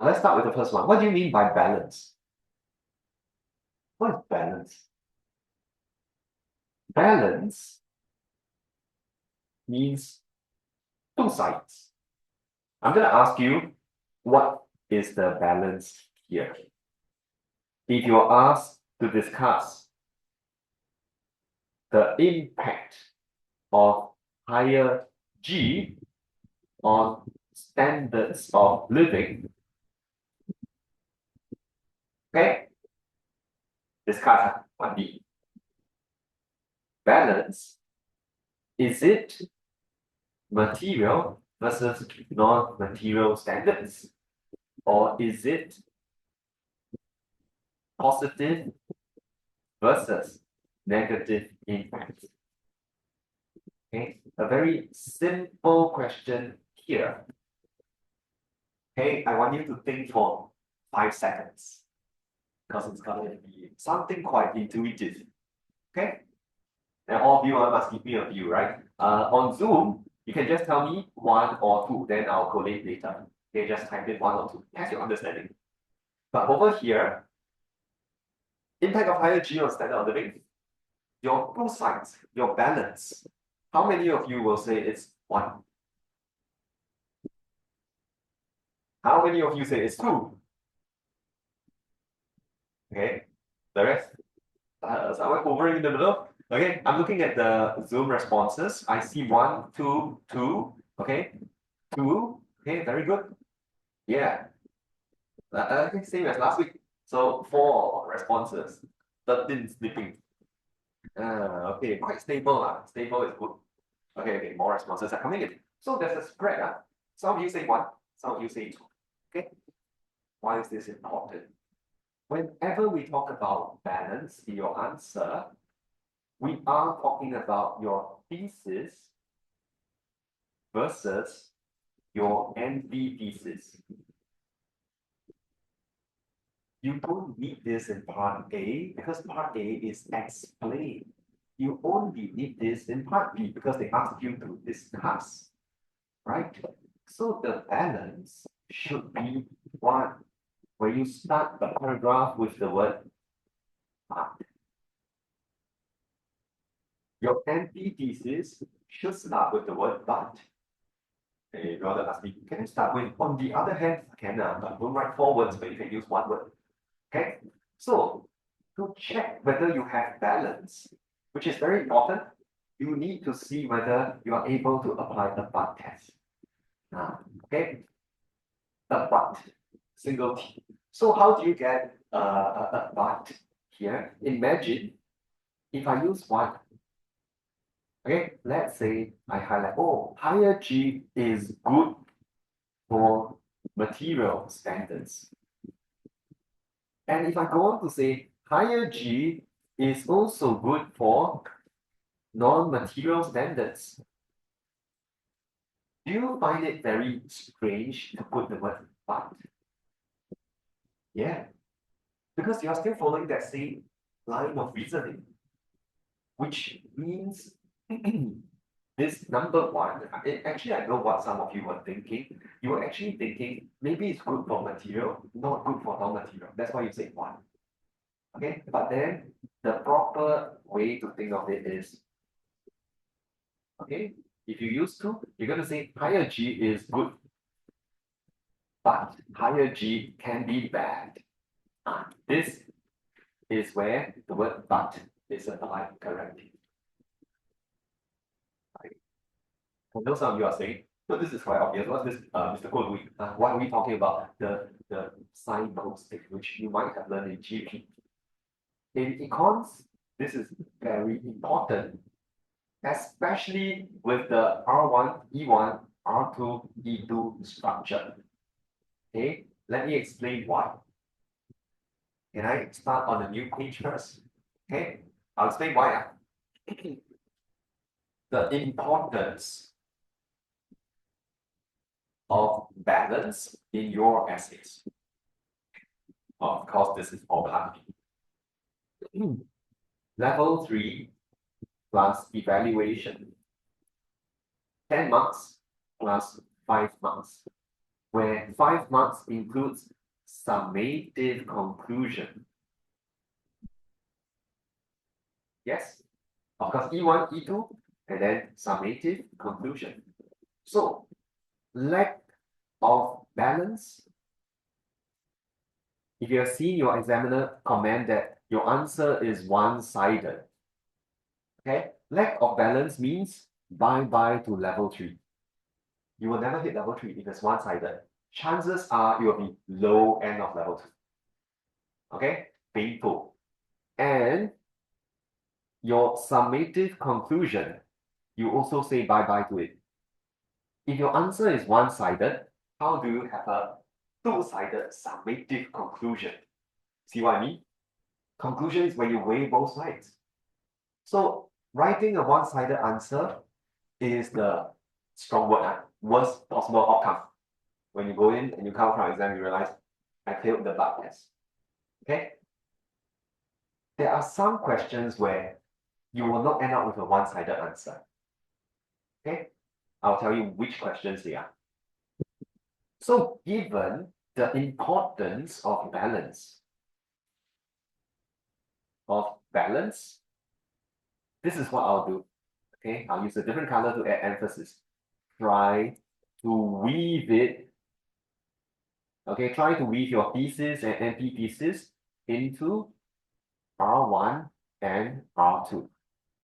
Let's start with the first one. What do you mean by balance? What is balance? Balance means two sides. I'm going to ask you, what is the balance here? If you're asked to discuss the impact of higher G on standards of living, okay? Discuss what B. Balance, is it material versus non-material standards? Or is it positive versus negative impact? Okay, a very simple question here. Okay, I want you to think for 5 seconds because it's gonna be something quite intuitive. Okay, and all of you must give me a view, right? On Zoom, you can just tell me 1 or 2, then I'll collate later. Okay, just type in 1 or 2. Test your understanding. But over here, impact of higher G on standard of living, your two sides, your balance. How many of you will say it's 1? How many of you say it's 2? Okay, the rest? Someone hovering in the middle? Okay, I'm looking at the Zoom responses. I see 1, 2, 2. Okay, 2. Okay, very good. Yeah. Okay, same as last week. So 4 responses, 13 sleeping. Okay, quite stable. Stable is good. Okay, more responses are coming in. So there's a spread. Some of you say 1, some of you say 2. Okay, why is this important? Whenever we talk about balance in your answer, we are talking about your thesis versus your antithesis. You don't need this in part A because part A is explained. You only need this in part B because they ask you to discuss, right? So the balance should be 1, where you start the paragraph with the word but. Your antithesis should start with the word but. Okay, you want to ask me, can I start with on the other hand? Can, but don't write 4 words, but you can use 1 word. Okay, so to check whether you have balance, which is very important, you need to see whether you are able to apply the but test. Okay, the but, single T. So how do you get a but here? Imagine if I use 1. Okay, let's say I highlight, oh, higher G is good for material standards. And if I go on to say higher G is also good for non-material standards, do you find it very strange to put the word but? Yeah, because you are still following that same line of reasoning, which means this number 1, actually I know what some of you were thinking. You were actually thinking maybe it's good for material, not good for non-material. That's why you say 1. Okay, but then the proper way to think of it is, okay, if you use 2, you're going to say higher G is good, but higher G can be bad. This is where the word but is applied correctly. For those of you are saying, so this is quite obvious. What's this, Mr. Koh doing? Why are we talking about the signposting, which you might have learned in GP? In econs, this is very important, especially with the R1, E1, R2, E2 structure. Okay, let me explain why. Can I start on a new page first? Okay, I'll explain why. The importance of balance in your essays. Of course, this is for part B. Level 3 plus evaluation. 10 marks plus 5 marks. where 5 marks includes summative conclusion. Yes, of course, E1, E2, and then summative conclusion. So, lack of balance. If you have seen your examiner comment that your answer is one-sided, okay? Lack of balance means bye-bye to level 3. You will never hit level 3 if it's one-sided. Chances are it will be low end of level 2. Okay? Painful. And your summative conclusion, you also say bye-bye to it. If your answer is one-sided, how do you have a two-sided summative conclusion? See what I mean? Conclusion is when you weigh both sides. So writing a one-sided answer is the strong word, worst possible outcome. When you go in and you come from exam, you realize I failed the blood test. Okay? There are some questions where you will not end up with a one-sided answer. Okay? I'll tell you which questions they are. So given the importance of balance, this is what I'll do. Okay, I'll use a different color to add emphasis. Try to weave it. Okay, try to weave your thesis and MP thesis into R1 and R2.